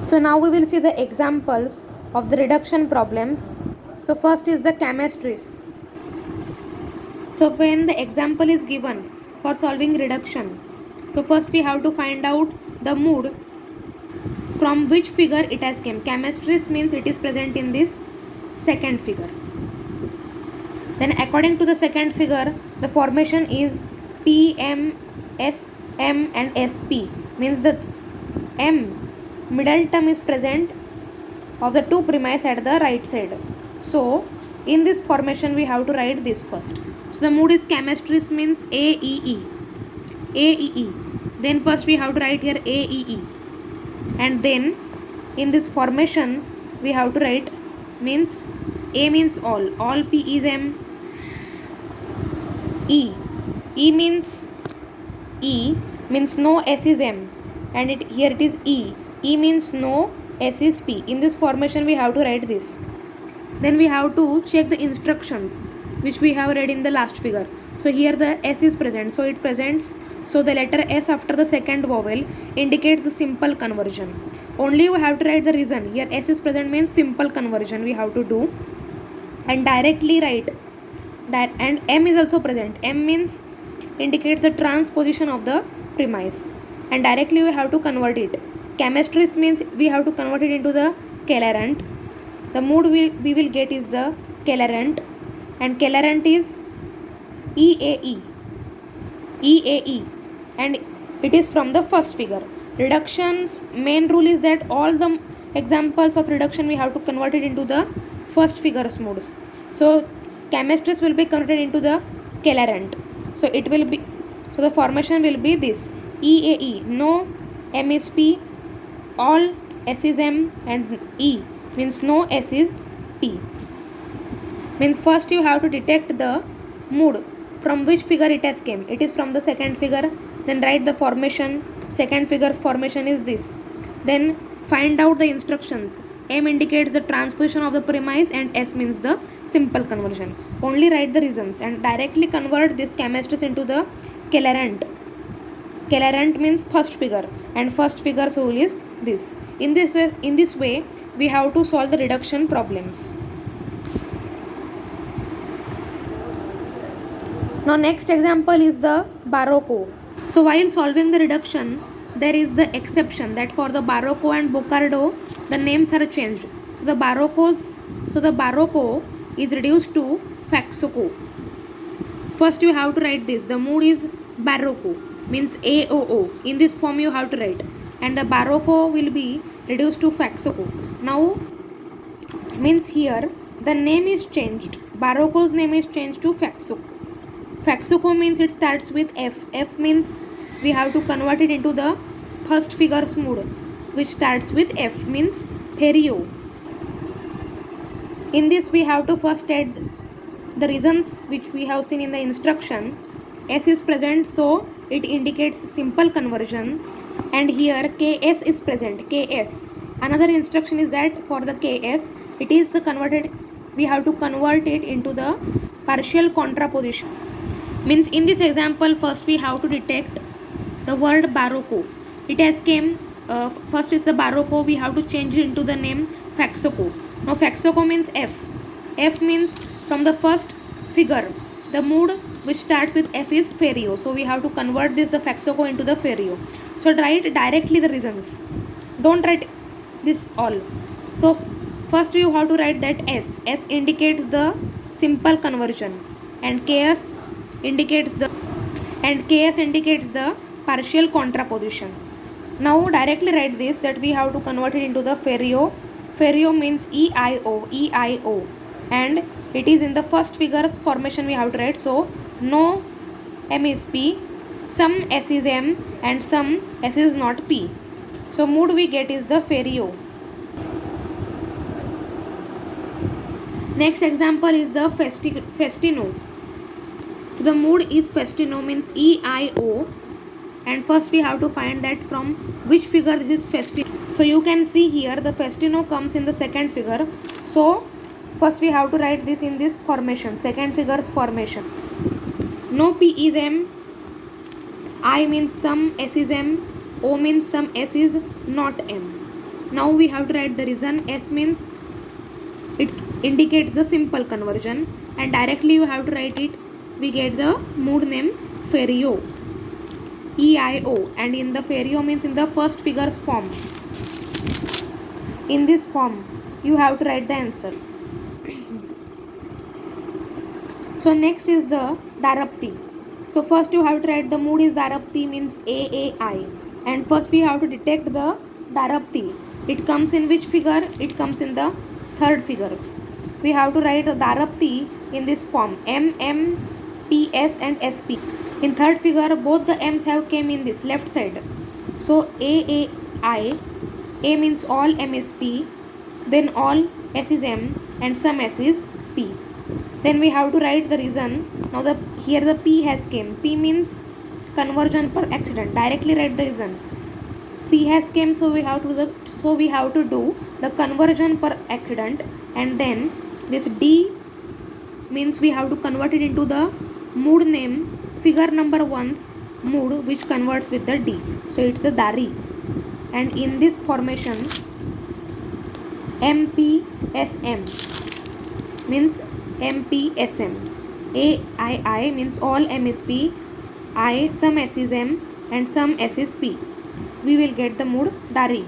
So now we will see the examples of the reduction problems. So first is the chemistries. So when the example is given for solving reduction, so first we have to find out the mood from which figure it has came. Chemistries means it is present in this second figure. Then according to the second figure, the formation is P, M, S, M and SP. Means the M middle term is present of the two premise at the right side. So in this formation we have to write this first. So the mood is chemistries means AEE. AEE. Then first we have to write here AEE. And then in this formation we have to write means A means all P is M. E means no, S is M, and here it is E means no, S is P. In this formation we have to write this. Then we have to check the instructions which we have read in the last figure. So here the S is present, so it presents, so the letter S after the second vowel indicates the simple conversion. Only we have to write the reason. Here S is present means simple conversion we have to do, and directly write that. And M is also present. M means indicates the transposition of the premise, and directly we have to convert it. Chemistries means we have to convert it into the colorant. The mood we will get is the colorant, and colorant is EAE. EAE, and it is from the first figure. Reduction's main rule is that all the examples of reduction we have to convert it into the first figure's moods. So chemistries will be converted into the colorant. So it will be, so the formation will be this: EAE, no, M is P, all S is M, and E means no, S is P. Means first you have to detect the mood from which figure it has came. It is from the second figure. Then write the formation. Second figure's formation is this. Then find out the instructions. M indicates the transposition of the premise and S means the simple conversion. Only write the reasons and directly convert this chemistries into the colorant. Colorant means first figure, and first figure's rule is this. In this way we have to solve the reduction problems. Now next example is the Barocco. So while solving the reduction, there is the exception that for the Barocco and Boccardo the names are changed. So the Barocco is reduced to Faxoco. First you have to write this. The mood is Barocco means AOO. In this form you have to write, and the Barocco will be reduced to Faxoco. Now means here the name is changed. Barocco's name is changed to Faxoco. Faxoco means it starts with F. F means we have to convert it into the first figure's mood, which starts with F means Ferio. In this we have to first add the reasons which we have seen in the instruction. S is present, so it indicates simple conversion, and here KS is present. KS. Another instruction is that for the KS, it is the converted, we have to convert it into the partial contraposition. Means in this example first we have to detect the word Barocco. It has came, first is the Barocco, we have to change it into the name Faxoco. Now Faxoco means F. F means from the first figure the mood which starts with F is Ferio, so we have to convert this the Faxoco into the Ferio. So write directly the reasons, don't write this all. So first you have to write that S indicates the simple conversion, and KS indicates the partial contraposition. Now directly write this, that we have to convert it into the Ferio. Ferio means EIO, and it is in the first figure's formation we have to write. So no, M is P, some S is M, and some S is not P. So mood we get is the Ferio. Next example is the Festino. So the mood is Festino means EIO, and first we have to find that from which figure this is Festino. So you can see here the Festino comes in the second figure. So first we have to write this in this formation, second figure's formation. No, P is M, I means some S is M, O means some S is not M. Now we have to write the reason. S means it indicates the simple conversion, and directly you have to write it. We get the mood name Ferio, EIO, and in the Ferio means in the first figures form. In this form you have to write the answer. So next is the Darapti. So first you have to write the mood is Darapti means AAI, and first we have to detect the Darapti. It comes in which figure? It comes in the third figure. We have to write the Darapti in this form MM, PS and SP. In third figure both the M's have came in this left side. So AAI, A means all, M is P, then all, S is M and some S is P. Then we have to write the reason. Now here the P has came. P means conversion per accident. Directly write the reason. P has came, so we have to do the conversion per accident, and then this D means we have to convert it into the mood name figure number 1's mood, which converts with the D. So it's the Dari, and in this formation MPSM means MPSM. AII means all M is P, I some S is M and some S is P. We will get the mood Dari.